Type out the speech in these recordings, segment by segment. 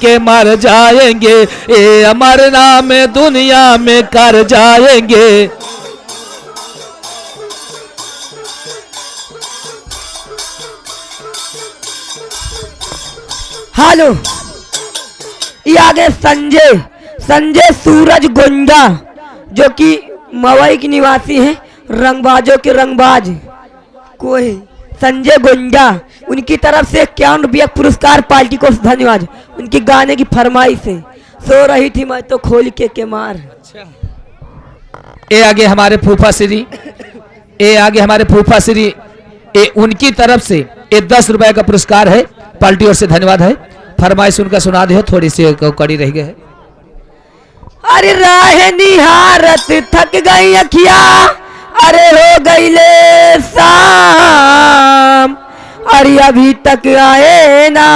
के मर जाएंगे, ये अमर नाम दुनिया में कर जाएंगे। हेलो, ये आगे संजय सूरज गुंजा जो कि मवई के निवासी हैं, रंगबाजों के रंगबाज कोई संजय गुंजा, उनकी तरफ से 51 रुपया पुरस्कार पार्टी को धन्यवाद। उनकी गाने की फरमाइश है, सो रही थी मैं तो खोल के मार। ये आगे हमारे फूफा श्री, ये आगे हमारे फूफा श्री, ये उनकी तरफ से ये 10 रुपए का पुरस्कार है, पार्टी ओर से धन्यवाद है। फरमाइश उनका सुना दे, थोड़ी सी कड़ी रह गई है। अरे राह निहारत थक गई अखिया, अरे हो गई ले शाम, अरे अभी तक आए ना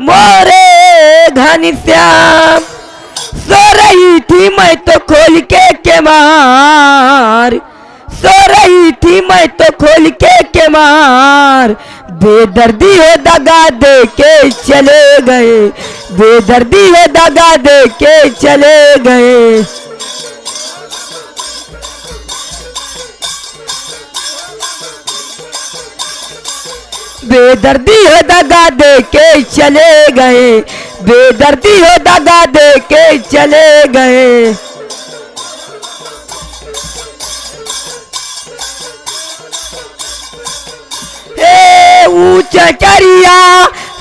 मोरे घनश्याम। सो रही थी मैं तो खोल के मार, सो रही थी मैं तो खोल के मार। बेदर्दी हो दगा दे के चले गए, बेदर्दी हो दगा दे के चले गए। बेदर्दी हो दगा दे के चले गए, बेदर्दी हो दगा दे के चले गए। ऊंचा चरिया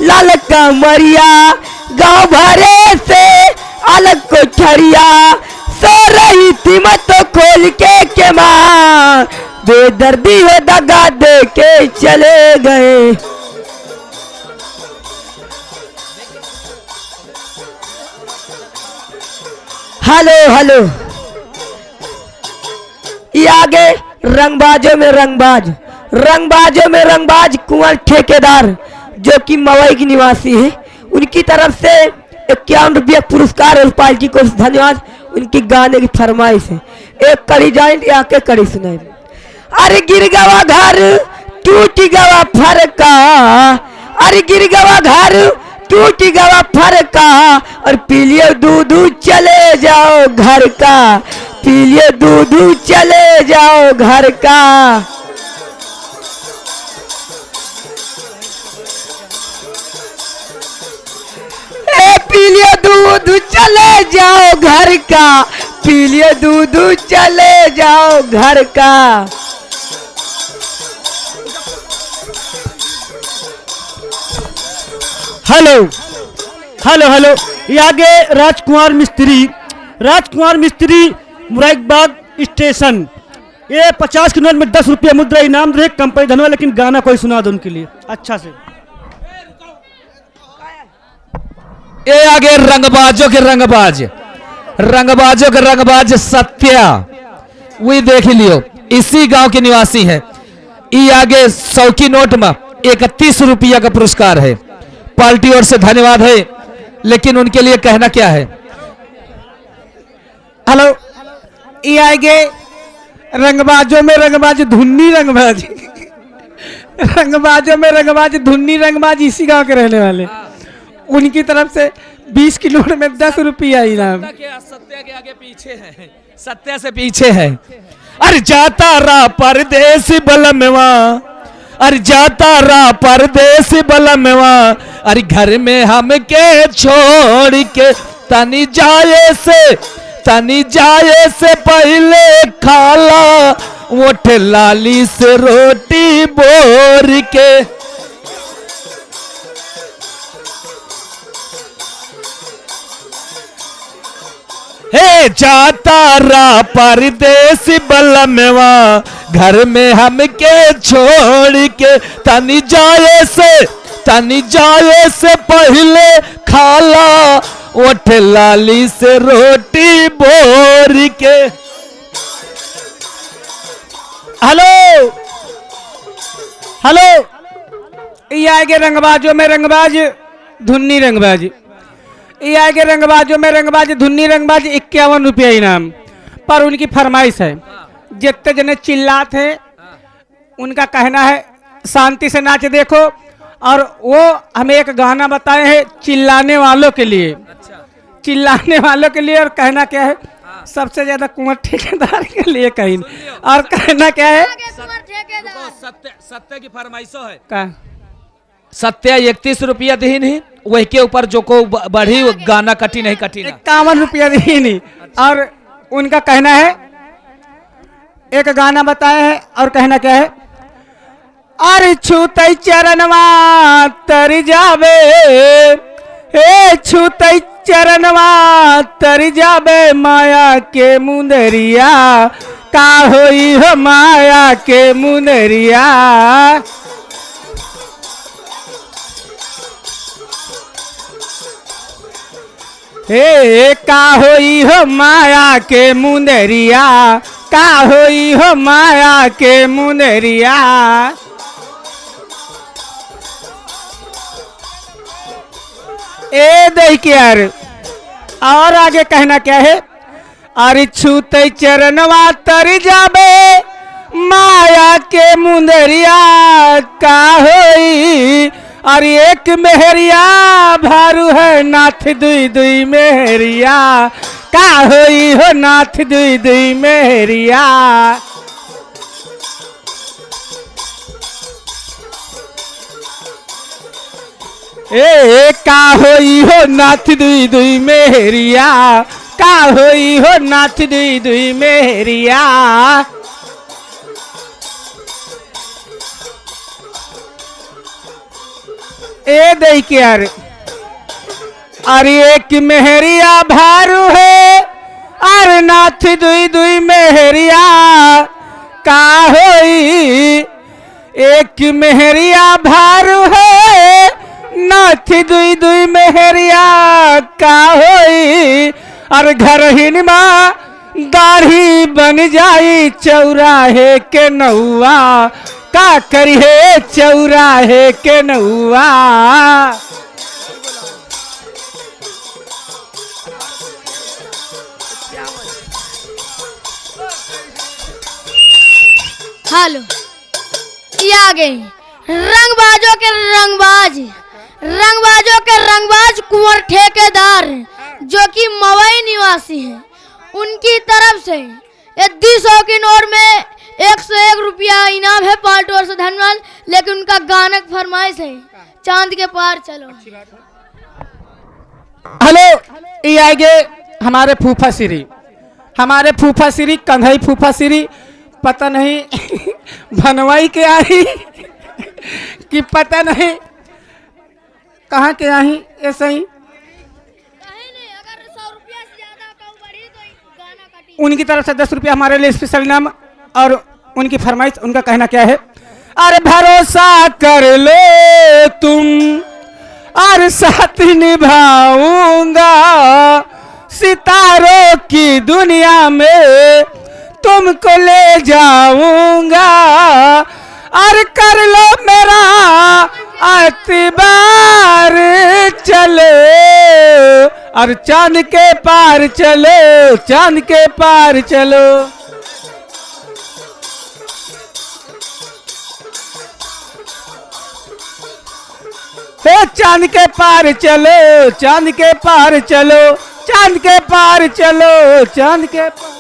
लाल कमरिया, गाँव भरे से अलग को छरिया। सो रही थी मैं तो खोल के मार, बेदर्दी हो दगा दे के चले गए। हेलो, ये आगे रंगबाजों में रंगबाज कुंवर ठेकेदार जो कि मवई की निवासी है, उनकी तरफ से 51 रुपया पुरस्कार और पार्टी को धन्यवाद। उनकी गाने की फरमाइश है, एक कड़ी जाए आके कड़ी सुनाए। अरे गिर गवा घर टूट गवा फरका, अरे गिर गवा घर टूट गवा फरका, और पी लियो दूध चले जाओ घर का, पी लियो दूध चले जाओ घर का। पी लियो दूध चले जाओ घर का, पी लियो दूध चले जाओ घर का। हेलो, ये आगे राजकुमार मिस्त्री मुरादबाग स्टेशन, ये 50 के नोट में 10 रुपया मुद्रा इनाम रहे, कंपनी धन्यवाद। लेकिन गाना कोई सुना दो उनके लिए अच्छा से। ये आगे रंगबाजों के रंगबाज सत्या, वही देख लियो, इसी गांव के निवासी है। ये आगे 100 की नोट में 31 रुपया का पुरस्कार है, पार्टी ओर से धन्यवाद है। लेकिन उनके लिए कहना क्या है। हेलो, ये आगे रंगबाजों में रंगबाज धुन्नी रंगबाज इसी गांव के रहने वाले, उनकी तरफ से 20 की नोट में 10 रुपया इनाम। सत्या के आगे पीछे है, सत्या से पीछे है। अरे जाता रहा परदेश बलमवा, अरे जाता रहा परदेश बलमवा, अरे घर में हम के छोड़ के तनी जाए से पहले खाला, ओठ लाली से रोटी बोर के। हे जाता रहा परदेश बलमवा, घर में हम के छोड़ के तनी जाए से पहले खाला, ओठ लाली से रोटी बोर के। हेलो, ये आगे रंगबाजों में रंगबाज धुन्नी रंगबाज, ये आगे रंगबाजों में रंगबाज धुन्नी रंगबाज 51 रुपया इनाम। पर उनकी फरमाइश है, जितने जने चिल्लात है उनका कहना है शांति से नाच देखो, और वो हमें एक गाना बताए हैं चिल्लाने वालों के लिए। अच्छा, चिल्लाने वालों के लिए। और कहना क्या है, सबसे ज्यादा कुंवर ठेकेदार के लिए कहीं। और कहना क्या है, रुको, सत्य सत्य की फरमाइशो है। का सत्य 31 रुपया दी नहीं, वही के ऊपर जो को बढ़ी वो गाना कटी नहीं कटी ना। 51 रुपया दी नहीं। और उनका कहना है, एक गाना बताया है और कहना क्या है, अरे छूते चरणवा तर जावे, हे छूते चरणवा तर जावे माया के मुंदरिया, का होई हो माया के मुंदरिया। हे का होई हो माया के मुंदरिया, का होई हो माया के मुंदरिया। ए देख यार, और आगे कहना क्या है, अरे छूते चरणवा तर जाबे माया के मुंदरिया, का होई अरे एक मेहरिया भारू है नाथ दुई दुई मेहरिया, का होई हो नाथ दुई दुई मेहरिया। ए का होई हो नाथ दुई दुई मेहरिया, का होई हो नाथ दुई दुई मेहरिया। ए देख यार, अरे एक मेहरिया भारू है, अरे नाथ दुई दुई मेहरिया, का होई एक मेहरिया भारू है, नाथ दुई दुई मेहरिया, का होई अरे घर हिनमा दाढ़ी बन जाई चौराहे के नौआ, का करिए चौराहे के नौआ। हेलो, ये आ गए रंगबाजों के रंगबाज, रंगबाजों के रंगबाज कुंवर ठेकेदार जो कि मवई निवासी हैं। उनकी तरफ से 200 की नोट में 101 रुपया इनाम है। पाल्टोर से धन्यवाद। लेकिन उनका गाना की फरमाइश है चांद के पार चलो। हेलो, ये आगे हमारे फूफा श्री, हमारे फूफा श्री कंधई फूफा श्री, पता नहीं भनवाई के आई कि पता नहीं कहाँ के आई। ऐसा ही उनकी तरफ से 10 रुपया हमारे लिए स्पेशल इनाम। और उनकी फरमाइश, उनका कहना क्या है, अरे भरोसा कर लो तुम और साथ निभाऊंगा, सितारों की दुनिया में तुमको ले जाऊंगा, और कर लो मेरा एतबार चलो, और चांद के पार चलो, चांद के पार चलो। चांद के पार चलो, चांद के पार चलो, चांद के पार चलो, चांद के पार।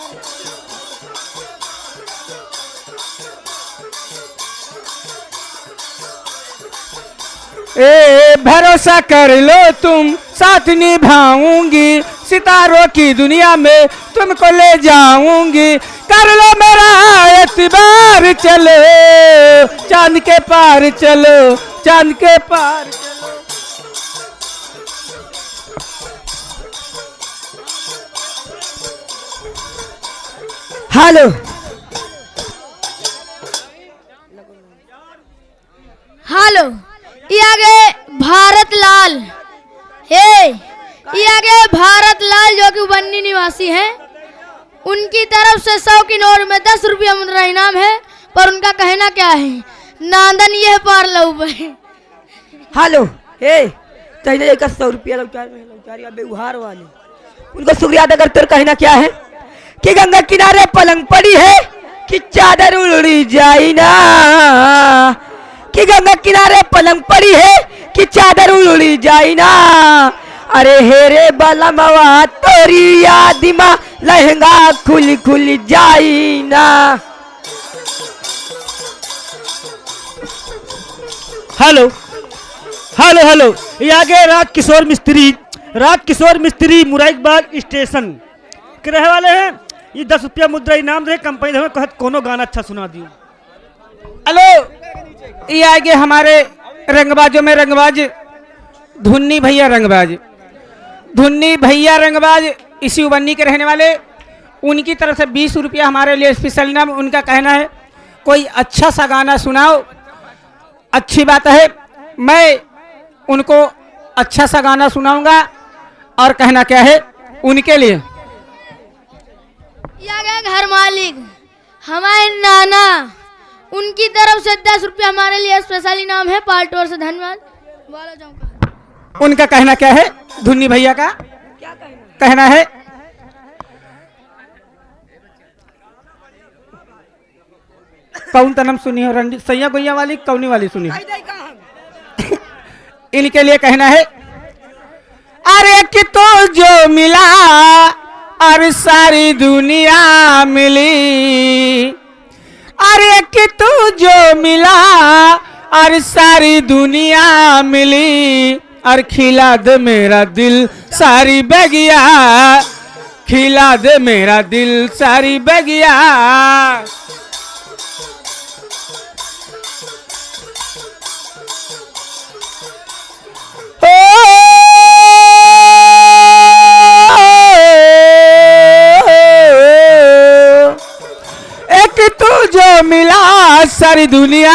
ए भरोसा कर लो तुम, साथ निभाऊंगी, सितारों की दुनिया में तुमको ले जाऊंगी, कर लो मेरा एतबार चलो, चांद के पार चलो, चांद के पार चलो। हेलो, हेलो, ये आगे भारत लाल है, ये आगे भारत लाल जो कि बन्नी निवासी हैं। उनकी तरफ से 100 की नोट में 10 रुपया मुद्रा इनाम है। पर उनका कहना क्या है, नांदन ये पार लो भाई। हेलो, हे तैने एक 100 रुपया लौटारिया व्यवहार वाले, उनको शुक्रिया अदा करते हुए कहना क्या है कि गंगा किनारे पलंग पड़ी है कि चादर उड़ी जाई ना, कि गंगा किनारे पलंग पड़ी है कि चादर उड़ी जाई ना। अरे हेरे बलमवा तोरी याद में लहंगा खुल खुल जाई ना। हेलो हेलो हेलो, ये आगे राजकिशोर मिस्त्री मुराइबाग स्टेशन के रहे वाले हैं। ये 10 रुपया मुद्रा इनाम रहे कंपनी धनवाल कहत कोनो गाना अच्छा सुना दियो। हेलो, ये आगे हमारे रंगबाजों में रंगबाज धुन्नी भैया रंगबाज इसी उबन्नी के रहने वाले। उनकी तरफ से 20 रुपया हमारे लिए स्पेशल इनाम। उनका कहना है कोई अच्छा सा गाना सुनाओ। अच्छी बात है, मैं उनको अच्छा सा गाना सुनाऊंगा। और कहना क्या है उनके लिए। या गया घर मालिक हमारे नाना, उनकी तरफ से 10 रुपया हमारे लिए स्पेशल इनाम है। पाल्टोर से धन्यवाद। बोलो जाऊंगा। उनका कहना क्या है, धुन्नी भैया का क्या कहना है। कौन तनम सुनी हो रंडी सैया गोइया वाली कौनी वाली सुनी हो? इनके लिए कहना है अरे कि तो जो मिला और सारी दुनिया मिली। अरे कि तू जो मिला और सारी दुनिया मिली। और खिला दे मेरा दिल सारी बगिया, खिला दे मेरा दिल सारी बगिया। एक तू जो मिला सारी दुनिया,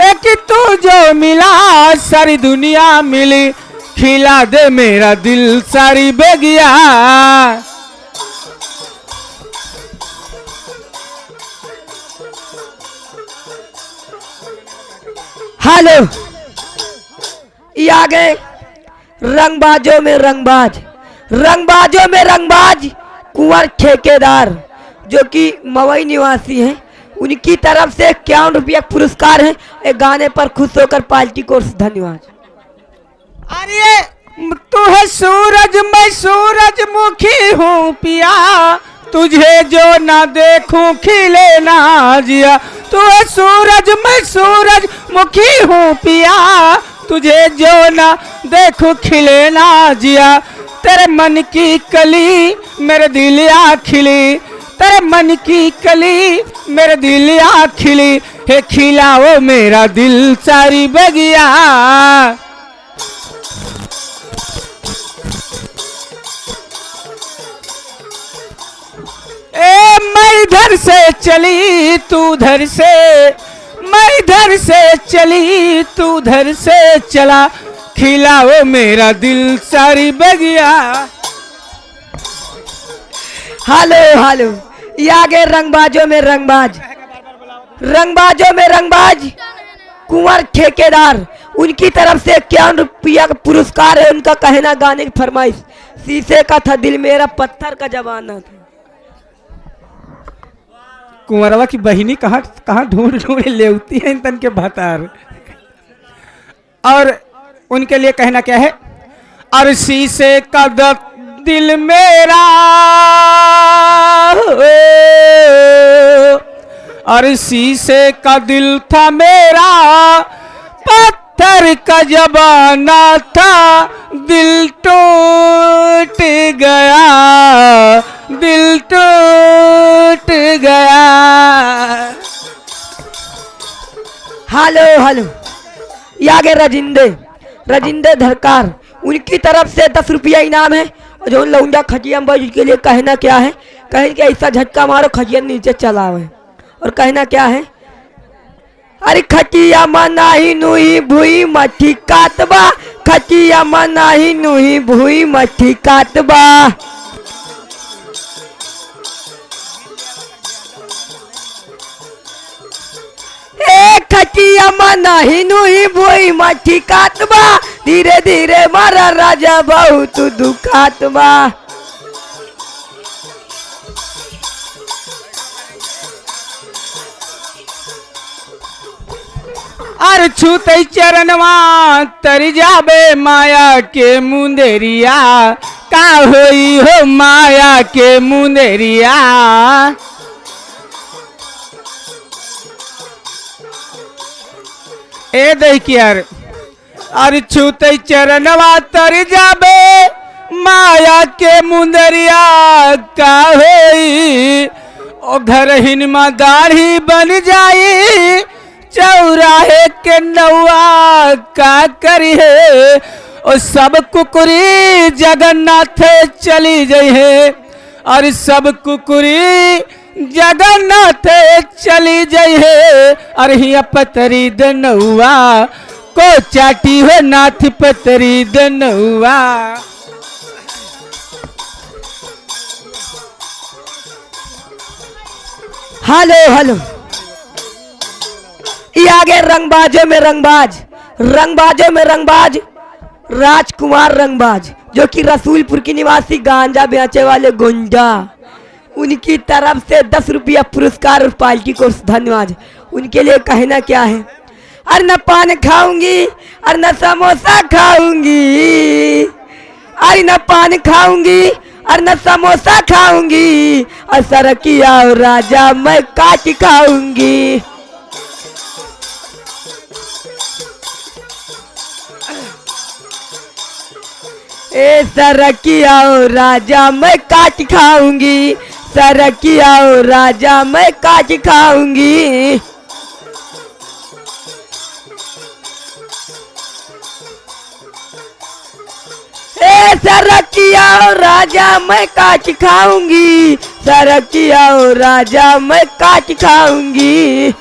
एक तू जो मिला सारी दुनिया मिली। खिला दे मेरा दिल सारी बगिया। हेलो, ये आ गए रंगबाजों में रंगबाज कुंवर ठेकेदार जो कि मवई निवासी हैं। उनकी तरफ से 51 रुपया पुरस्कार है। एक गाने पर खुश होकर पार्टी को धन्यवाद। अरे तू है सूरज मैं सूरजमुखी हूँ पिया, तुझे जो ना देखूं खिले ना जिया। तू है सूरज मैं सूरजमुखी हूँ पिया, तुझे जो ना देखूं खिले ना जिया। तेरे मन की कली मेरे दिल आ खिली, तेरे मन की कली मेरे दिल आ खिली। हे खिलाओ मेरा दिल सारी बगिया। ए मैं इधर से चली तू उधर से, मैं इधर से चली तू उधर से चला। खिलाओ मेरा दिल सारी बगिया। हेलो, ये आगे रंगबाजों में रंगबाज कुंवर ठेकेदार। उनकी तरफ से 51 रुपया का पुरस्कार है। उनका कहना गाने की फरमाइश। शीशे का था दिल मेरा पत्थर का जमाना था। कुंवरवा की बहिनी कहाँ ढूंढ लेती है इन तन के भातार। और उनके लिए कहना क्या है। और शीशे का दिल मेरा, और शीशे का दिल था मेरा, पत्थर का जमाना था। दिल टूट गया, दिल टूट गया। हेलो, ये आगे रजिंदे धरकार। उनकी तरफ से 10 रुपया इनाम है। और जो लौंडा खटिया में के लिए कहना क्या है, कहें कि ऐसा झटका मारो खटिया नीचे चला है। और कहना क्या है, अरे खटिया मनाही नुही भूई मठी कातबा, खटिया मनाही नुही भूई मठी कातबा। ए खटिया मनाही नुही भूई मठी कातबा, धीरे धीरे मारा राजा बहुत दुखातबा। अरे छूते चरणवा तर जाबे माया के मुंदेरिया का होई हो माया के मुंदेरिया। ए देखिए अरे छूते चरणवा तर जाबे माया के मुंदरिया का होई ओ घर हिनमा दाढ़ी बन जाई चौराहे के नौआ का करी है और सब कुकुरी जगन्नाथ चली गई है और सब कुकुरी जगन्नाथ चली गई है और हिया पतरी दनौआ को चाटी हो नाथ पतरी दनौआ। हेलो हेलो, ये आगे रंगबाजों में रंगबाज, रंगबाजों में रंगबाज राजकुमार रंगबाज, जो कि रसूलपुर की निवासी गांजा बेचे वाले गुंजा, उनकी तरफ से 10 रुपया पुरस्कार और पार्टी को धन्यवाद। उनके लिए कहना क्या है? अरे न पान खाऊंगी और न समोसा खाऊंगी, अरे न पान खाऊंगी और न समोसा खाऊंगी और सरकिया और राजा मैं काट खाऊंगी। ए सरकिया और राजा मैं काट खाऊंगी, सरकिया और राजा मैं काट खाऊंगी। सरकिया और राजा मैं काट खाऊंगी, सरकिया और राजा मैं काट खाऊंगी।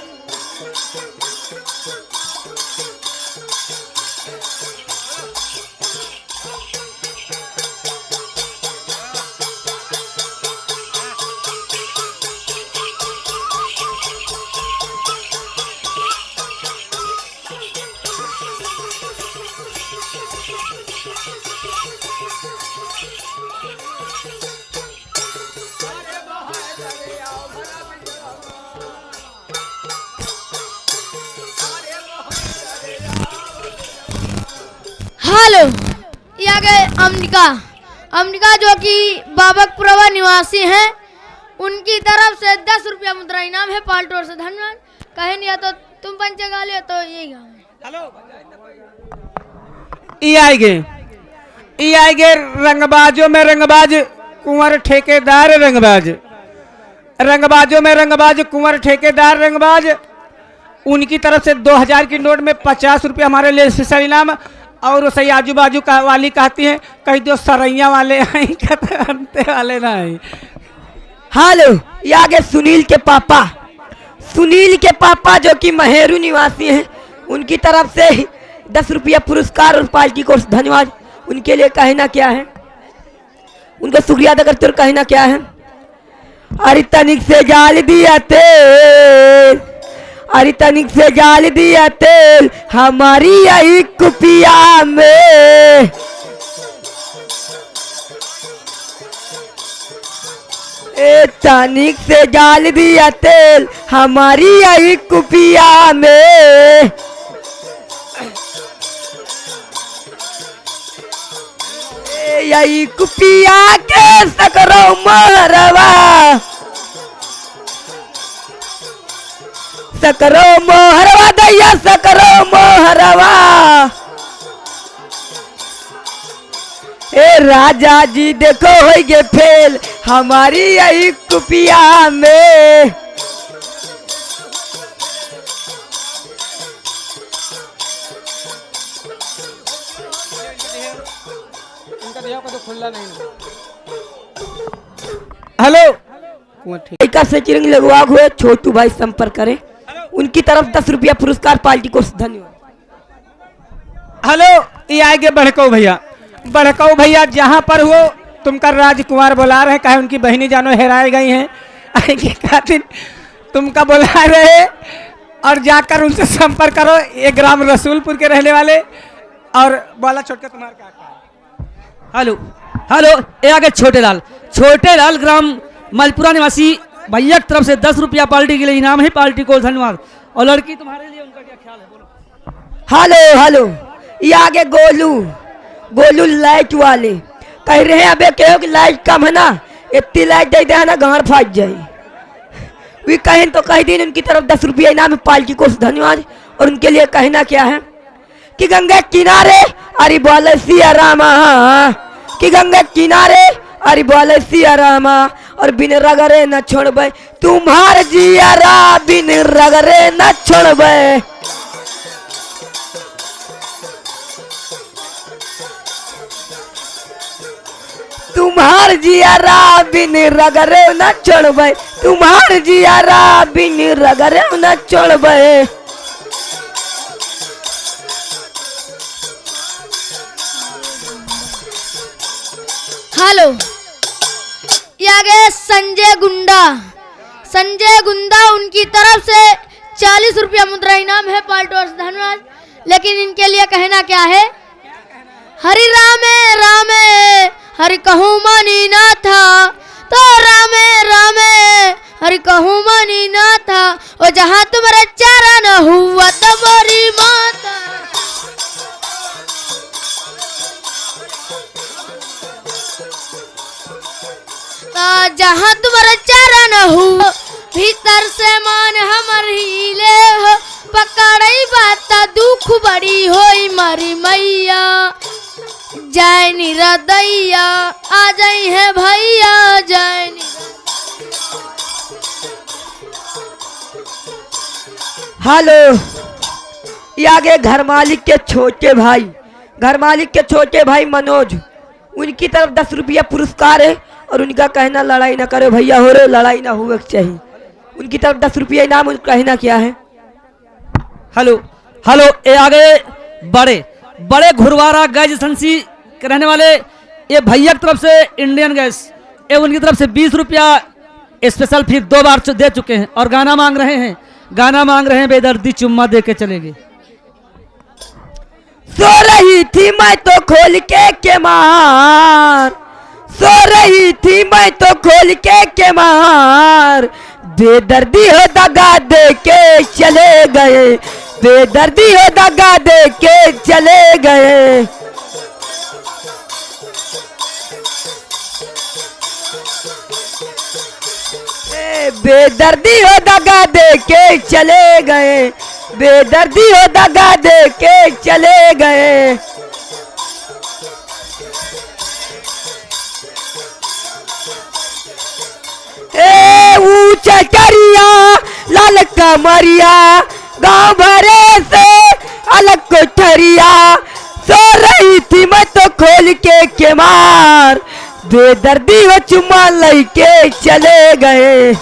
हेलो, ये आ गए अम्बिका। अम्बिका जो कि बाबकपुरवा निवासी हैं, उनकी तरफ से 10 रुपया मुद्रा इनाम है। पाल्टोर से धन्यवाद। कहे नहीं तो तुम पंचे गा लियो तो ये गाओ। ये आएंगे रंगबाजों में रंगबाज कुंवर ठेकेदार रंगबाज, रंगबाजों में रंगबाज कुंवर ठेकेदार रंगबाज। उनकी तरफ से 2000 की नोट में 50 रुपया हमारे लिए स्पेशल इनाम। और सही आजू बाजू का वाली कहती है कहीं दो सरैया वाले आई करते वाले ना आई। हेलो, ये आगे सुनील के पापा, सुनील के पापा जो कि महेरू निवासी हैं, उनकी तरफ से 10 रुपया पुरस्कार और पार्टी को धन्यवाद। उनके लिए कहना क्या है? उनका शुक्रिया अदा करते हुए कहना क्या है? अरे तनिक से जाल दिया तेल, अरे तनिक से जाल दिया तेल हमारी यही कुपिया में। ए तनिक से जाल दिया तेल हमारी यही कुपिया में। यही कुपिया के सकरो मोहरवा, सकरो मोहरवा दैया सकरो मोहरवा। ए राजा जी देखो होइगे फेल हमारी यही कुपिया में। हेलो, से चिरंग लगवा हुए छोटू भाई संपर्क करें। उनकी तरफ 10 रुपया पुरस्कार पार्टी को धन्यवाद। हेलो, ये आएंगे बड़काऊ भैया। बड़काऊ भैया जहाँ पर हो तुमका राजकुमार बुला रहे, कहे उनकी बहनी जानो हेराए गई हैं, आएंगे खातिर तुमका बुला रहे और जाकर उनसे संपर्क करो। ये ग्राम रसूलपुर के रहने वाले। और बोला छोटका तुम्हारा क्या है? हेलो हेलो, ये आगे छोटे लाल ग्राम मलपुरा निवासी भैया की तरफ से 10 रुपया पार्टी के लिए इनाम है। पार्टी को धन्यवाद। और लड़की तुम्हारे लिए उनका क्या ख्याल है? बोलो। हेलो हेलो, ये आगे गोलू गोलू लाइट वाले कह रहे हैं अबे कहो कि लाइट कम है ना, इतनी लाइट दे दे ना गांड फाट जाए। वे कहें तो कह दिन उनकी तरफ 10 रुपया इनाम है, पार्टी को धन्यवाद। और उनके लिए कहना क्या है कि गंगा किनारे अरे बोले सिया रामा, कि गंगा किनारे अरे बोले सिया रामा, और बिन रगरे न छोड़बे तुम्हार जियारा, बिन रगरे न छोड़बे। तुम्हार जियारा बिन रगरे न छोड़बे, तुम्हार जियारा बिन रगरे न छोड़बे। हेलो, ये आगे संजय गुंडा, संजय गुंडा उनकी तरफ से 40 रुपया मुद्रा इनाम है, पाल्टोर से धन्यवाद। लेकिन इनके लिए कहना क्या है, हरि रामे रामे हरि कहूँ मानी ना था, तो रामे रामे हरि कहूँ मानी ना था, और जहाँ तुम्हारा चारा न हुआ तुम्हारी माता। जहाँ तुम्हारा चारा न हुआ भीतर से मान हमर हिले हो, पकड़ई बात दुख बड़ी होई मरी मैया, जय निरदैया आ जाई है भैया, जय हेलो, ये आगे घर मालिक के छोटे भाई, घर मालिक के छोटे भाई मनोज, उनकी तरफ 10 रुपया पुरस्कार है। और उनका कहना लड़ाई ना करो भैया, हो रहे लड़ाई ना हुए चाहिए। उनकी तरफ 10 रुपया इनाम, उनका कहना क्या है। हेलो हेलो, ये आगे बड़े बड़े घुरवारा गैस एजेंसी के रहने वाले ये भैया की तरफ से इंडियन गैस, ये उनकी तरफ से 20 रुपया स्पेशल फिर 2 बार दे चुके हैं और गाना मांग रहे हैं, गाना मांग रहे हैं बेदर्दी चुम्मा दे के चलेंगे। सो रही थी मैं तो खोल के मार, सो रही थी मैं तो खोल के मार, बेदर्दी हो दगा दे के चले गए, बेदर्दी हो दगा दे के चले गए। बेदर्दी हो दगा दे के चले गए, बेदर्दी हो दगा दे के चले गए। ऊंचा चरिया लाल कमरिया, गांव भरे से अलग कोठरिया, सो रही थी मैं तो खोल के मार, बेदर्दी हो चुम्मा लेके चले गए।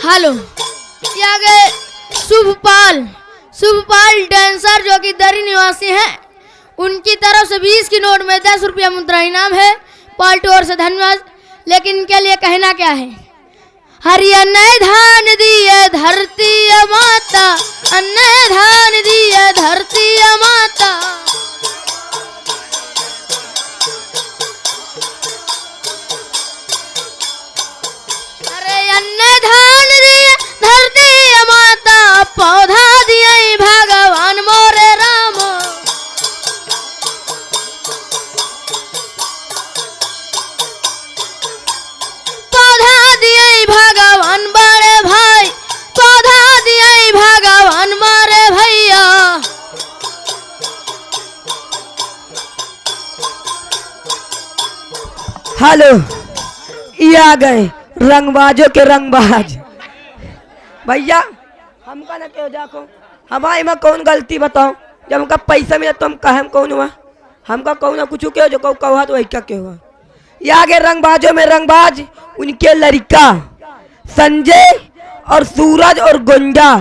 हेलो, ये आगे शुभपाल, शुभपाल डांसर जो कि दरी निवासी हैं, उनकी तरफ से 20 की नोट में 10 रुपया मुद्रा इनाम है, पाल्टोर से धन्यवाद। लेकिन इनके लिए कहना क्या है, हरि अन्न धान दिए धरती माता, अन्न धान दिए धरती माता। अरे अन्न धान दिए धरती माता, पौधा दिए भगवान मोरे राम। पौधा दिए भगवान बड़े भाई, पौधा दिए भगवान मारे भैया। हेलो, ये आ गए रंगबाजों के रंगबाज भैया। हमका ना क्यों जाको, हमारे में कौन गलती बताओ, जब हमका पैसा मिला तो हम कहे हम कौन हुआ, हमका कौन ना कुछ क्यों जो कहा तो वही क्या क्यों हुआ। ये आगे रंगबाजों में रंगबाज, उनके लड़का संजय और सूरज और गुंडा,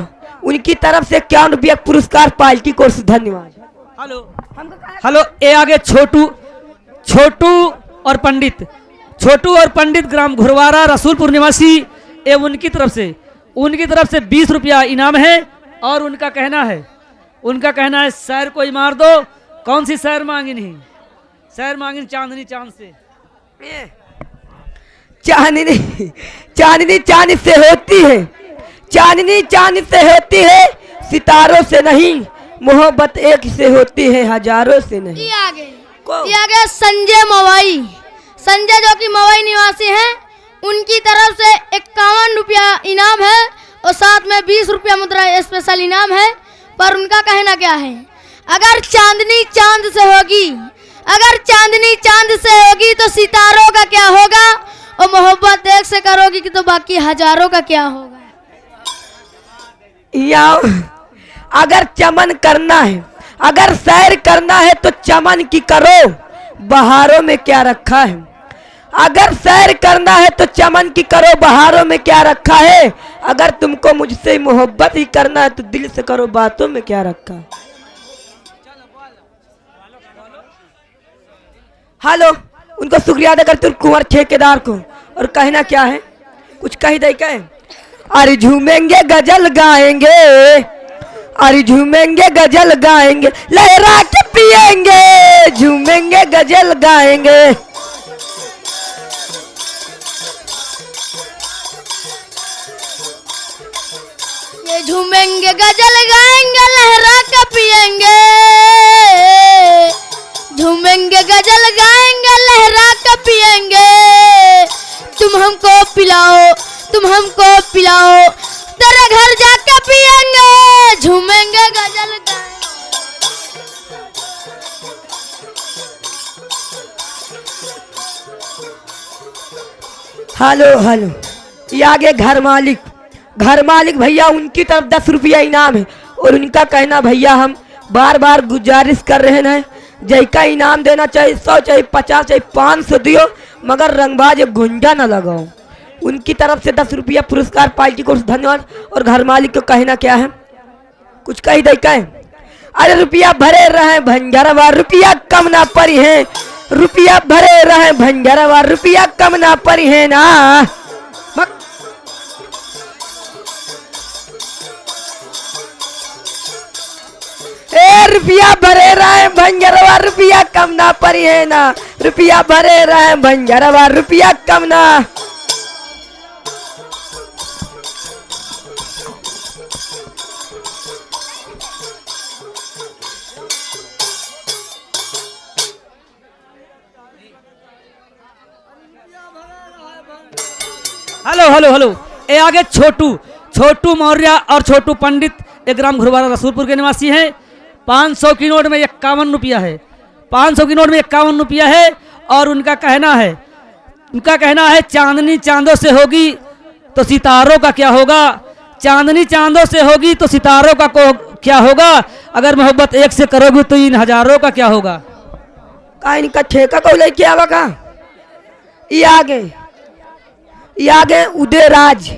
उनकी तरफ से 51 रुपया पुरस्कार पार्टी को धन्यवाद। हेलो हेलो, ये आगे छोटू, छोटू और पंडित, छोटू और पंडित ग्राम घुरवारा रसूलपुर निवासी, ये उनकी तरफ से 20 रुपया इनाम है। और उनका कहना है शहर कोई मार दो, कौन सी शहर मांगी नहीं, शहर मांगी चांदनी चांद से। चांदनी चांदनी चांद से होती है, चांदनी चांद से होती है, सितारों से नहीं, मोहब्बत एक से होती है, हजारों से नहीं। ये आगे संजय मवई, संजय जो कि मवई निवासी हैं, उनकी तरफ से 51 रुपया इनाम है और साथ में 20 रुपया मुद्रा स्पेशल इनाम है। पर उनका कहना क्या है, अगर चांदनी चांद से होगी, अगर चांदनी चांद से होगी तो सितारों का क्या होगा, और मोहब्बत एक से करोगी कि तो बाकी हजारों का क्या होगा। या अगर चमन करना है, अगर सैर करना है तो चमन की करो, बहारों में क्या रखा है। अगर सैर करना है तो चमन की करो, बहारों में क्या रखा है। अगर तुमको मुझसे मोहब्बत ही करना है तो दिल से करो, बातों में क्या रखा है। हेलो, उनको शुक्रिया अदा करते कुंवर ठेकेदार को। और कहना क्या है, कुछ कही दे क्या है। अरे झूमेंगे गजल गाएंगे, अरे झूमेंगे गजल गाएंगे, लहरा के पिएंगे, झूमेंगे गजल गाएंगे। ये झूमेंगे गजल गाएंगे, लहरा के पिएंगे, झूमेंगे गजल गाएंगे, लहरा के पिएंगे। तुम हमको पिलाओ, तुम हमको पिलाओ, तेरे घर जाके पिएंगे, झूमेंगे गजल गाएंगे। हेलो हेलो, ये आगे घर मालिक, घर मालिक भैया, उनकी तरफ 10 रुपया इनाम है। और उनका कहना, भैया हम बार बार गुजारिश कर रहे हैं, जय का इनाम देना चाहिए, 100 चाहिए, 50 चाहिए, 500 दियो, मगर रंगबाज गुंजा न लगाओ। उनकी तरफ से 10 रुपया पुरस्कार पार्टी को धन्यवाद। और घर मालिक को कहना क्या है, कुछ कही दे क्या है। अरे रुपया भरे रहे भंजरवा, रुपया कम ना परी है, रुपया भरे रहे भंजरवा, रुपया कम ना परी है ना। ए रुपया भरे रहे भंजरवा, रुपया कम ना परी है ना, रुपया भरे रहे भंजरवा, रुपया कम ना। हेलो हेलो हेलो, ये आगे छोटू, छोटू मौर्य और छोटू पंडित, एक ग्राम घुरवारा रसूलपुर के निवासी हैं। 500 की नोट में 51 रुपया है, 500 की नोट में 51 रुपया है। और उनका कहना है, उनका कहना है, चांदनी चांदों से होगी तो सितारों का क्या होगा, चांदनी चांदों से होगी तो सितारों का क्या होगा, अगर मोहब्बत एक से करोगे तो इन हजारों का क्या होगा। का इनका ठेका को लेके आवा का। ये आगे उदयराज,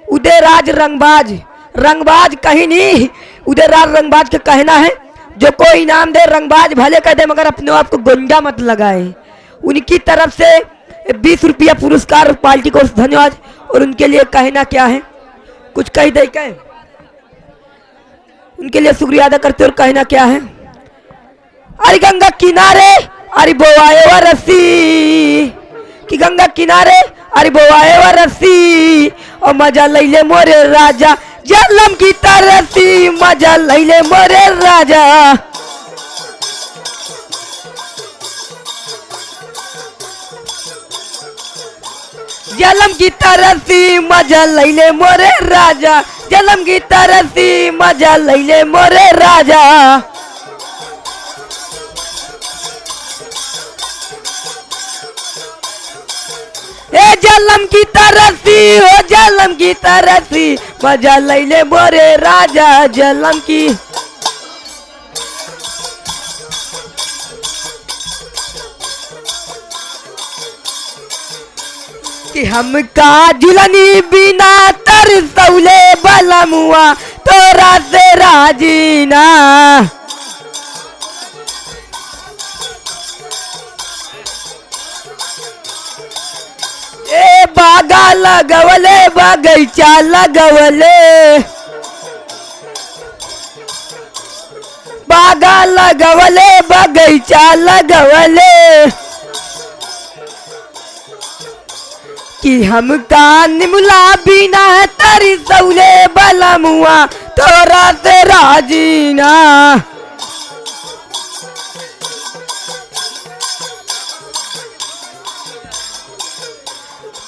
उदयराज रंगबाज, रंगबाज कहीं नहीं, उदयराज रंगबाज के कहना है, जो कोई इनाम दे रंगबाज भले कह दे, मगर अपने आप को गुंजा मत लगाए। उनकी तरफ से 20 रुपया पुरस्कार पार्टी को धन्यवाद। और उनके लिए कहना क्या है, कुछ कही दे क्या है, उनके लिए शुक्रिया अदा करते और कहना क्या है। अरे गंगा किनारे, अरे बोआए व रस्सी, कि गंगा किनारे, अरे बोआए व रस्सी, और मजा लैले मोरे राजा, जलम की तरसी, मजा लैले मोरे राजा। जलम की तरसी, मजा लैले मोरे राजा, जलम की तरसी, मजा लैले मोरे राजा। ए जलम की तरसी, हो जलम की तरसी, मजा लैले मोरे राजा, जलम की। कि हम का जुलनी बिना तरसौले बलमुआ, तोरा से राजीना। ए बागा लगवले, बगीचा लगवले, बागा लगवले, बगीचा लगवले। कि हमका निमुला बिना तरी सौले बलमुआ तोरा से राजीना।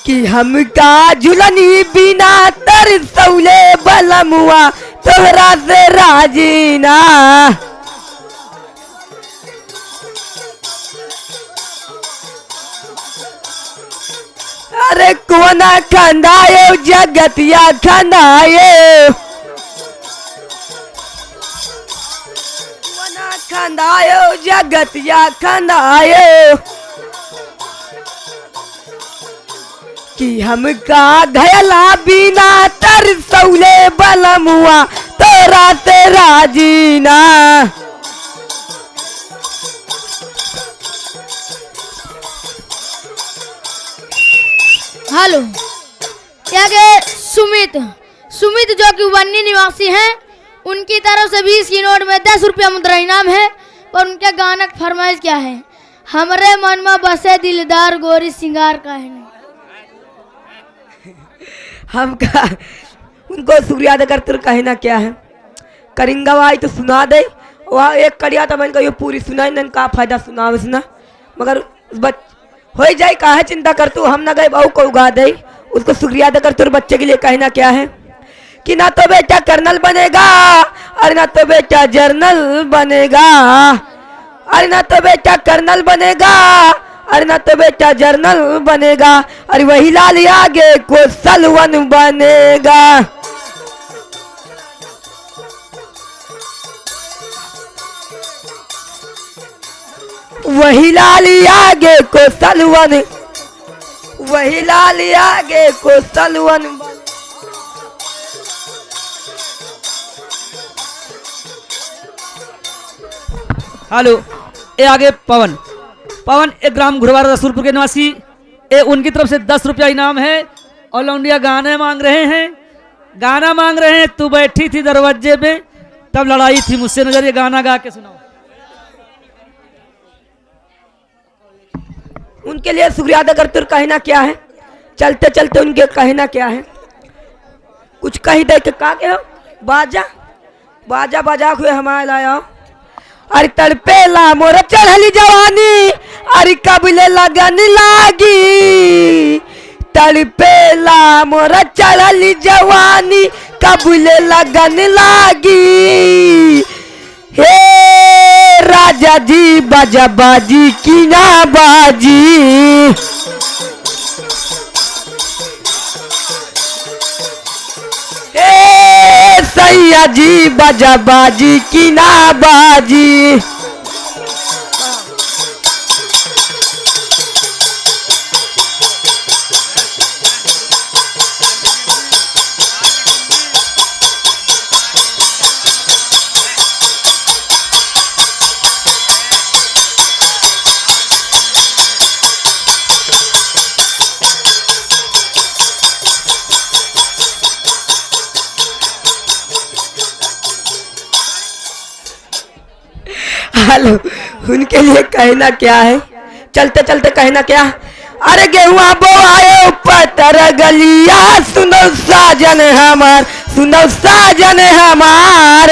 कि हमका झुलनी बिना तर सौले बलमुआ तोहरा से राजीना। अरे कोना खंदायो जगतिया खंदायो, कोना खंदायो जगतिया खंदायो। कि हमका घयला बिना तर सौले बलमुआ तोरा से राजीना। हेलो, क्या के सुमित जो कि वन्नी निवासी हैं, उनकी तरफ से 20 की नोट में 10 रुपया मुद्रा इनाम है। पर उनके गाना की फरमाइश क्या है? हमरे मन में बसे दिलदार गोरी सिंगार का है। हमका उनको सूर्याद कर कहना क्या है? करिंगा भाई तो सुना दे, वहाँ एक कड़िया तो मैंने पूरी सुनाई न का फायदा सुना सुना, मगर हो जाए काहे चिंता कर तू, हम ना गए बहू को उगा दे। उसको सूर्याद कर तुर बच्चे के लिए कहना क्या है? कि ना तो बेटा कर्नल बनेगा और ना तो बेटा जर्नल बनेगा, और ना तो बेटा कर्नल बनेगा और ना तो बेटा जर्नल बनेगा, और वही लाल आगे को सलवन बनेगा। वही लाल आगे को सलवन, वही लाल आगे को सलवन बने। हेलो, ये आगे पवन। पवन एक ग्राम घुड़वारा रसूलपुर के निवासी। ये उनकी तरफ से 10 रुपया इनाम है। ऑल इंडिया गाने मांग रहे हैं, गाना मांग रहे हैं। तू बैठी थी दरवाजे पे तब लड़ाई थी मुझसे नजर, ये गाना गा के सुनाओ। उनके लिए सूर्याद कर तुर कहना क्या है? चलते चलते उनके कहना क्या है? कुछ कही दे के का के हो? बाजा बाजा बाजा हुए हमारे लाया। अरे तड़पेला मोर चढ़ली जवानी, अरे कबले लगन लागी। तड़पेला मोर चढ़ली जवानी, कबले लगन लागी। हे राजा जी बाजा बाजी की ना बाजी। हे सैया जी बाजा बाजी की ना बाजी। हेलो, उनके लिए कहना क्या है? चलते चलते कहना क्या? अरे गेहुआ बोआयो पतर गलिया, सुनो साजन हमार, सुनो साजन हमार।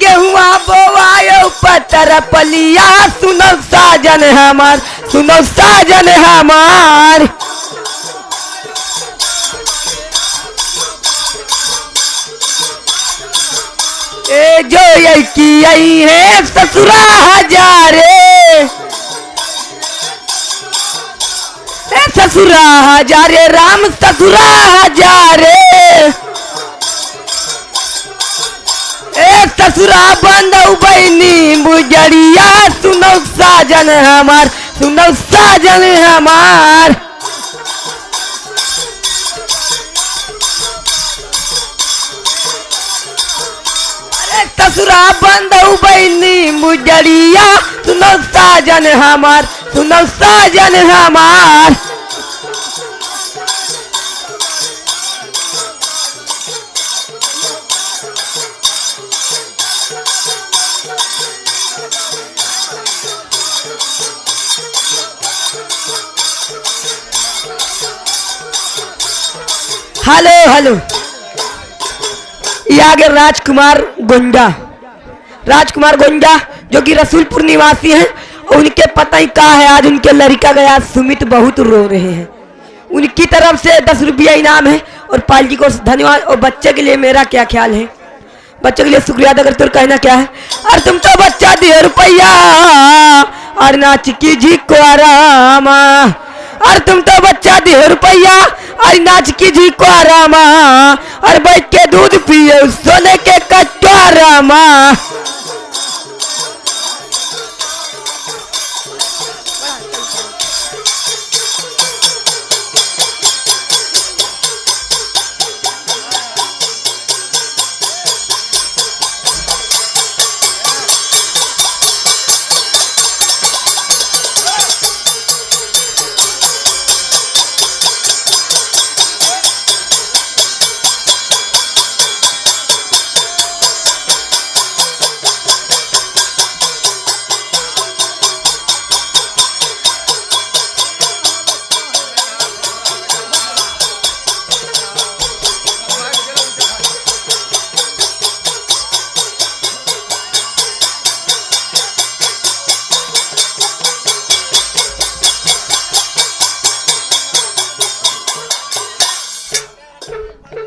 गेहुआ बोआयो पतर पलिया, सुनो साजन हमार, सुनो साजन हमार। ए जो ये की आई है ससुरा हजारे, ए ससुरा हजारे राम ससुरा हजारे। ए ससुरा बंदौ बहनी बुजरिया, सुनो साजन हमार, सुनो साजन हमार। ससुरा बंदौ बहनी मुजरिया, सुनो साजन हमार, सुनो साजन हमार। Hello hello. ये आगे राजकुमार गोंजा जो कि रसूलपुर निवासी हैं। उनके पता ही कहा है, आज उनके लड़का गया सुमित बहुत रो रहे हैं। उनकी तरफ से 10 रुपया इनाम है और पाल जी को धन्यवाद। और बच्चे के लिए मेरा क्या ख्याल है, बच्चे के लिए शुक्रिया अदा करते। और कहना क्या है, और तुम तो बच्चा 10 रुपया और नाच की जी को आरामा। और तुम तो बच्चा 10 रुपया और नाच की जी को आरामा। और बैठ के दूध पिए सोने के कटोरामा।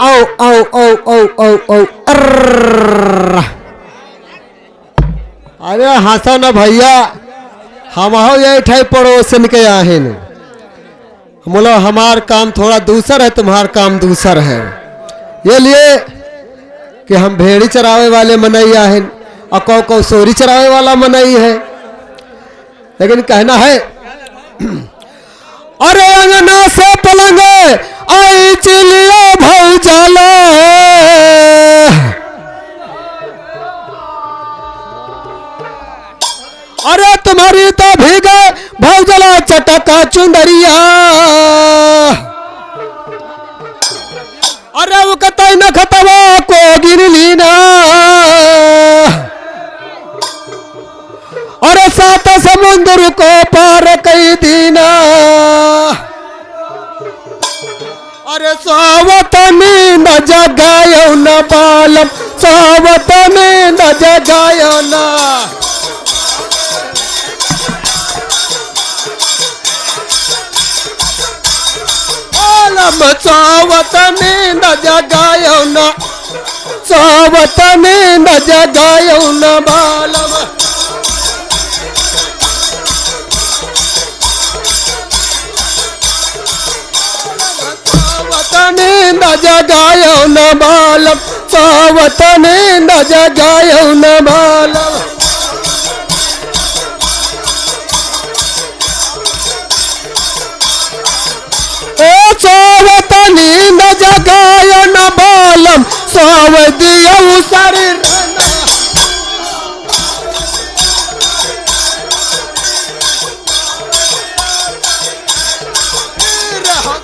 आओ आओ आओ आओ आओ आओ अरे हंसा ना भैया, हम हो ये ठाई पड़ोसन के आहेन। बोलो हमार काम थोड़ा दूसर है, तुम्हार काम दूसर है। ये लिए कि हम भेड़ी चरावे वाले मनई आहेन और कौ सोरी चरावे वाला मनई है। लेकिन कहना है अरे अंगना से पलंग आई चिलिया भौजाला। अरे तुम्हारी तो भीगे भौजला चटका चुंदरिया। अरे वो कतई न खतवा को गिर लीना। अरे 7 समुद्र को पार कई दीना। अरे सावत में न जगायो न बालम, सावत में न जगायो न। बालम सावत में न जगायो न, सावत में न जगायो न बालम। न जगायो न बालम, सावत ने न जगायो न बालम। ओ सावत ने न जगायो न बालम, सावदियो शरीर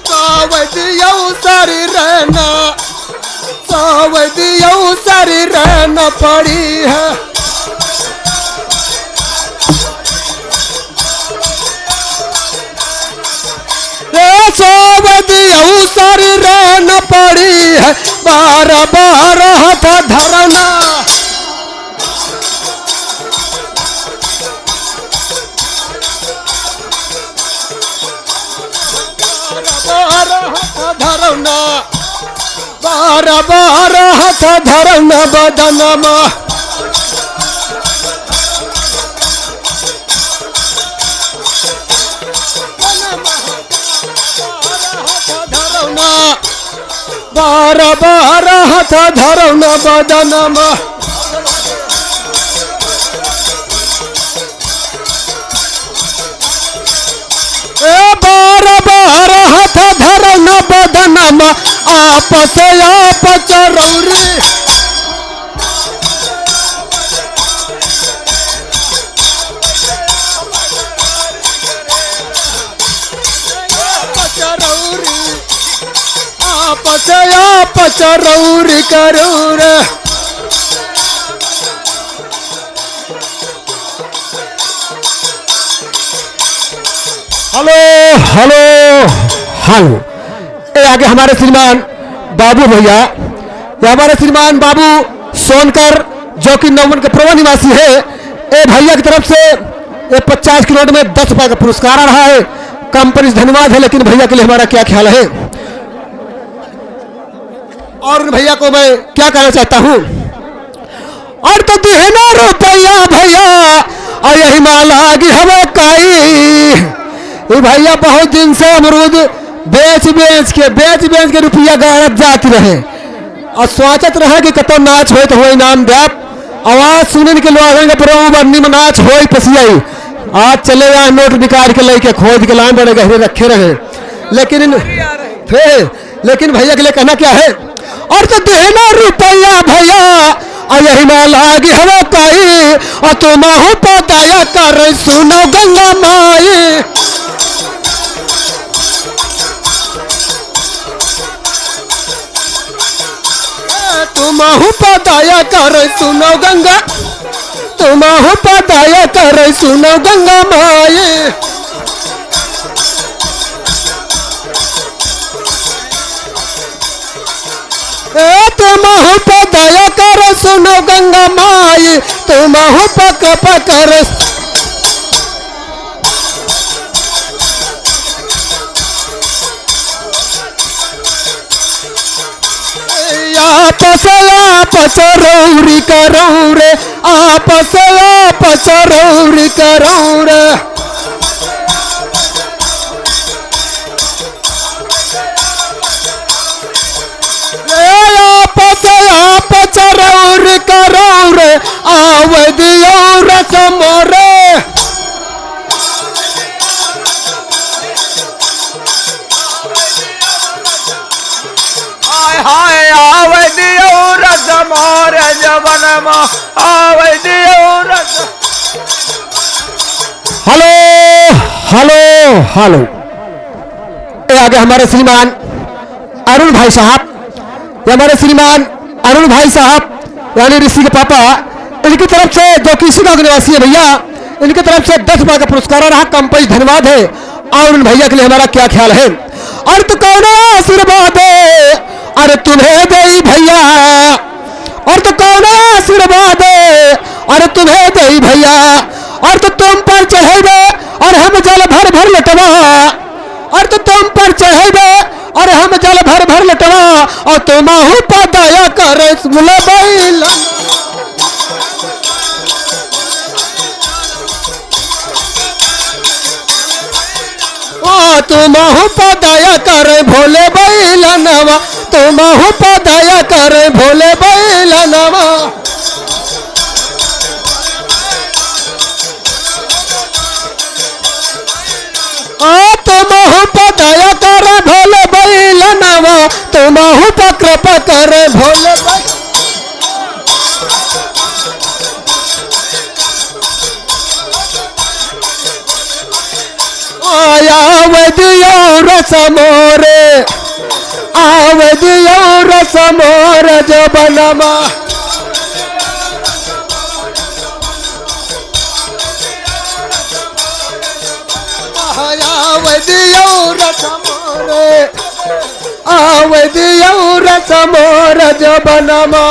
सावदियो शरीर रहना, सावदियो शरीर रहना पड़ी है। सावदियो शरीर रहना पड़ी है। 12 हाथ धरना, 12 हाथ धरना बदनमा। बारह 12 हाथ धरना बदनमा। ए 12 हाथ धरना बदनमा। आपस आप चरौरी, आपस आप चरौरी करू रे। Hello hello hello. आगे हमारे श्रीमान बाबू भैया, ये हमारे श्रीमान बाबू सोनकर जो कि नौवन के प्रवा निवासी है, ये भैया की तरफ से ये 50 की नोट में 10 रुपए का पुरस्कार आ रहा है। कंपनी से धन्यवाद है, लेकिन भैया के लिए हमारा क्या ख्याल है और उन भैया को मैं क्या कहना चाहता हूं। और तो देना रुपया भैया और यही माला की हवा काई, ये भैया बहुत दिन से अमरूद बेच के रुपया गाड़त जाती रहे और सोचत रहे कि कतो नाच हो तो हो इनाम देप, आवाज सुनने के लोग प्रभु बन्नी में नाच हो पसियाई। आज चले गए नोट निकाल के लेके खोद के लाए बड़े गहरे रखे रहे, लेकिन भैया के लिए कहना क्या है। और तो देना रुपया भैया और यही माला की हवा काई, और तुम हो पताया कर सुनो गंगा माई। तुम हो पताया कर सुनो गंगा, तुम हो पताया कर सुनो गंगा माई। तुम हो पताया कर सुनो गंगा माई, तुम हो पक पकर। आपस रौरी करौं रे, आपस रौरी करौं रे। आपस रौरी करौं रे, आव दियो रस मोरे। हाय आवे दियो रस मोरे जवन मा, आवे दियो रस। हेलो हेलो हेलो, ये आगे हमारे श्रीमान अरुण भाई साहब, ये हमारे श्रीमान अरुण भाई साहब यानी ऋषि के पापा, इनकी तरफ से जो कि इसी गांव निवासी है भैया, इनकी तरफ से 10 रुपए का पुरस्कार आ रहा। कंपनी धन्यवाद है और उन भैया के लिए हमारा क्या ख्याल है। और तो कौन आशीर्वाद है, अरे तुम्हें दे भैया, और तो कौन आशीर्वाद है, अरे तुम्हें दे भैया। और तो तुम पर चढ़ेबे और हम जल भर भर लटवा, और तो तुम पर चढ़ेबे और हम जल भर भर लटवा, और तुम हूँ पदाया कर तुम हूँ पदाया कर भोले बैलनवा, तुम हूँ पदाया कर भोले बैलनवा। तुम हूँ पदाया कर भोले बैलनवा, तुम हूँ पक्र पकर भोले बैल। आवदियो रस मोरे, आवदियो रस मोरे जबनमा। आवदियो रस मोरे, आवदियो रस मोरे जबनमा।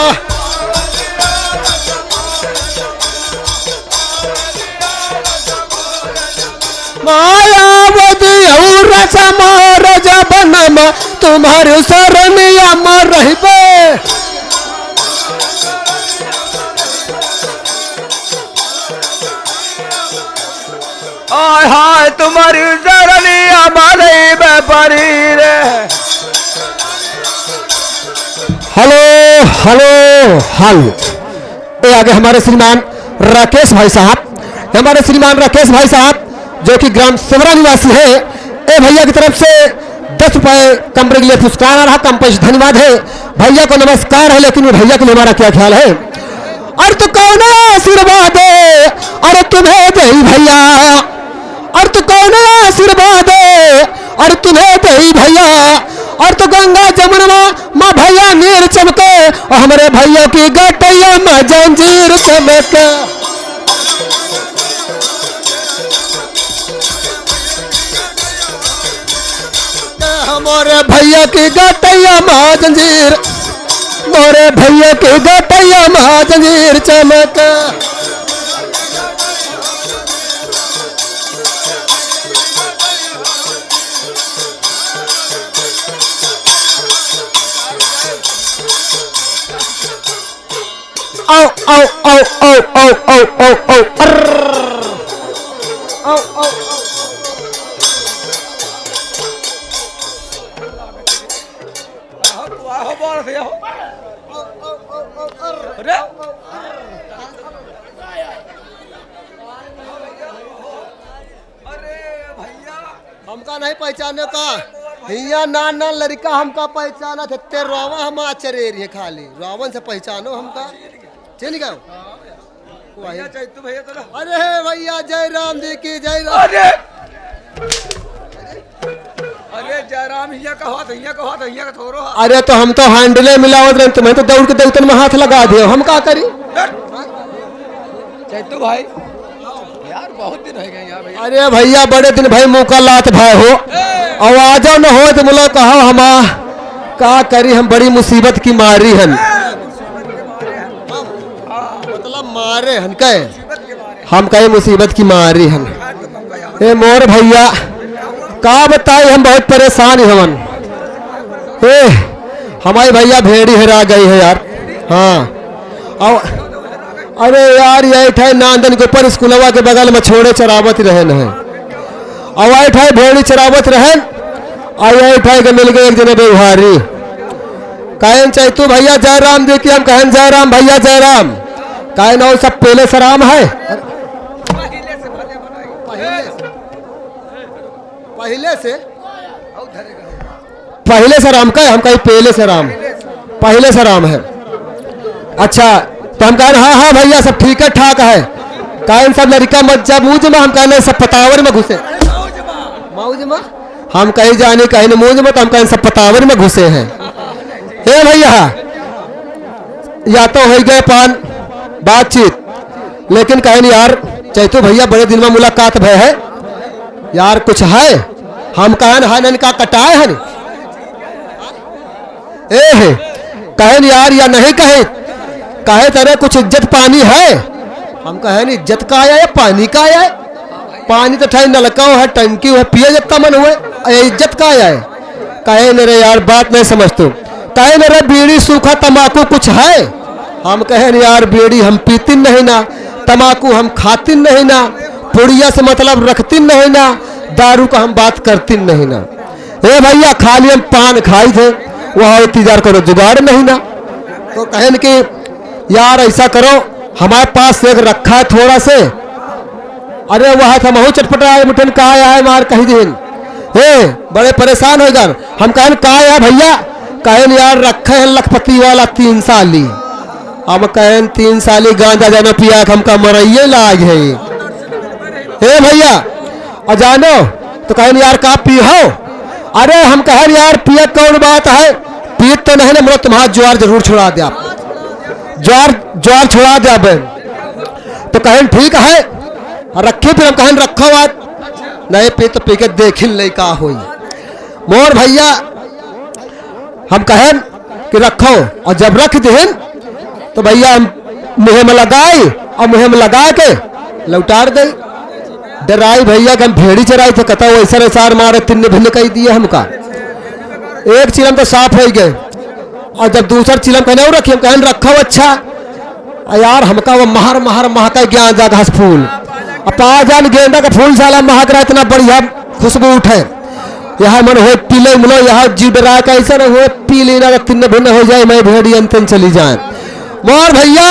मायावदियो रस मोरे जबनमा, तुम्हारे शरणिया में रहबे। हाय हाय तुम्हारी शरणिया मारे परी रे। हेलो हेलो हेलो, ये आगे हमारे श्रीमान राकेश भाई साहब, हमारे श्रीमान राकेश भाई साहब जो कि ग्राम सेवरा निवासी है, ए भैया की तरफ से 10 रुपए कंपनी के लिए पुरस्कार आ रहा। कंपनी से धन्यवाद है, भैया को नमस्कार है, लेकिन भैया के लिए हमारा क्या ख्याल है। और तो कौन आशीर्वाद है, अरे तुम्हें दे भैया, और तो कौन आशीर्वाद है, और तुम्हें दे भैया। और तो गंगा जमुना माँ भैया नीर चमके, और हमारे भैया की गटैया माँ जंजीर चमके। मोरे भैया की गटैया महाजंजीर, मोरे भैया की गटैया महाजंजीर चमक। आओ आओ आओ आओ आओ आओ आओ आओ आओ आओ। हमका नहीं पहचाने का, हिया नान नान लड़का हमका पहचाना थे, ते रावण हम आचरे रही खाली, रावण से पहचानो हमका चल गया। अरे भैया जय राम जी की जय राम। अरे जयराम हिया का हाथ हिया का हाथ हिया का थोरो हाथ। अरे तो हम तो हैंडले मिलावत रहे, तुम्हें तो दौड़ के देवतन में हाथ लगा दियो, हम क्या करी। चैतू भाई यार बहुत दिन हो गए यार भैया। अरे भैया बड़े दिन भाई मुँह का लात भाई हो, आवाजो न हो तो बोलो कहो हम का करी, हम बड़ी मुसीबत की मारी हन, मतलब मारे हन कहे, हम कहे मुसीबत की मारी हन। ए मोर भैया का बताई, हम बहुत परेशान है हमन। ए हमारी भैया भेड़ी हेरा गई है यार। हाँ अरे यार ये ठाई नांदन के ऊपर स्कूलवा के बगल में छोड़े चरावत रहन है, और आई ठाई भेड़ी चरावत रहन, आई ठाई के मिल गए एक जने व्यवहारी, कहन चैतू भैया जय राम जी की, हम कहन जय राम भैया जय राम, कहन और सब पहले से राम है, पहले से राम का है, हम कहीं पहले से राम, पहले से राम है। अच्छा तो हम कहें हाँ हाँ भैया सब ठीक है ठाक है, कहें सब लड़का मत जब मूझ में, हम कहने सब पतावर में घुसे, मौज में हम कहीं जाने कहीं मूझ में, तो हम कहें सब पतावर में घुसे हैं। हे भैया या तो हो गए पान बातचीत, लेकिन कहें यार चैतू भैया बड़े दिन में मुलाकात भय है यार, कुछ है, हम कहन हन का कटाए हन, ए कहन यार या नहीं कहे, कहे तेरे कुछ इज्जत पानी है, हम कहे इज्जत का आया है पानी का आया है, पानी तो ठाई नलका है टंकी है पिए जितना मन हुए, इज्जत का आया है, कहे मेरे यार बात नहीं समझते, कहे मेरे बीड़ी सूखा तम्बाकू कुछ है, हम कहे यार बीड़ी हम पीती नहीं ना, तम्बाकू हम खाती नहीं ना, पुड़िया से मतलब रखती नहीं ना, दारू का हम बात करती नहीं ना। ए भैया खाली हम पान खाई थे, वहाँ इंतजार करो जुगाड़ नहीं ना, तो कहन कि यार ऐसा करो हमारे पास एक रखा है थोड़ा से, अरे वह था महू चटपटा मुठन कहा है मार कही दिन, हे बड़े परेशान हो गए, हम कहन कहा है भैया, कहन यार रखे हैं लखपति वाला 3 साली, हम कहन 3 साली गांजा जानो पिया हमका मरइये लाग है, हे भैया अजानो तो कहन यार का पी हो, अरे हम कहन यार पिया कौन बात है, पीत तो नहीं ना, मतलब तुम्हारा ज्वार जरूर छुड़ा दे, आप ज्वार छुड़ा दे बहन, तो कहन ठीक है रखे, फिर हम कहन रखो बात नहीं पी तो पी के देखिन ले का हुई, मोर भैया हम कहन कि रखो, और जब रख देन तो भैया हम मुँह में लगाई, और मुँह में लगा के लौटार गई, डराई भैया कि हम भेड़ी चराई थे, कहता वैसा ऐसा मारे 3 भिन्न कही दिए हमका, एक चिलम तो साफ हो गए, और जब दूसरा चिलम कहने रखी, हम कहन रखो अच्छा, यार हमका वो महर महर महका ज्ञान जा घास फूल, अपाजान गेंदा का फूल साला महक रहा, इतना बढ़िया खुशबू उठे, यहाँ मन हो पीले मिलो, यहाँ जी डरा का ऐसा न हो पी लेना 3 भिन्न हो जाए, मैं भेड़ी अंतन चली जाए। मोर भैया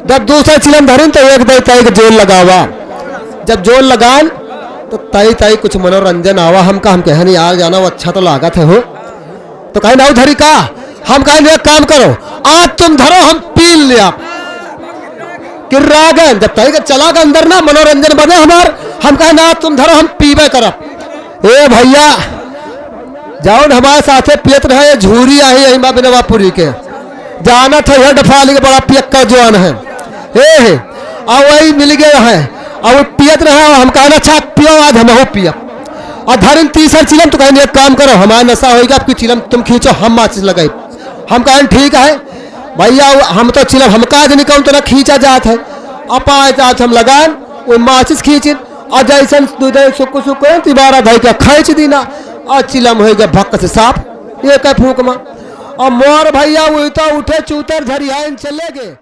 जब दूसरा चिलम धरिन तो एक दे तय जोल लगावा, जब जोल लगान तो तय तय कुछ मनोरंजन आवा हमका, हम कहन यार जाना वो अच्छा तो लागत है हो, तो कहें ना धरी का, हम कहें एक काम करो आज तुम धरो हम पी लिया, किर्रागन जब तय चला गया अंदर ना मनोरंजन बने हमार, हम कहें ना तुम धरो हम पीबे करब, ए भैया जाओ हमारे साथे पियत रहे, झूरी आई यही माँ बिनवापुरी के जाना था यह डफाली के बड़ा पियक्का जवान है, ए और वही मिल गए है, और पियत रहे, हम कहना अच्छा पियो आज हम हो पिया, और धरन तीसर चिलम तो कहें एक काम करो, हमारा नशा होगा, आपकी चिलम तुम खींचो, हम माचिस लगाए। हम कहें ठीक है भैया, हम तो चिलम हम का नहीं कहूँ तो ना खींचा जात है, अपा जात हम लगाए वो माचिस खींचिन और जैसन दूधे सुख सुख तिबारा धई के खींच दीना और चिलम हो गया भक्क से साफ, ये कह फूक में। और मोर भैया वो तो उठे चूतर झरियान चले गए।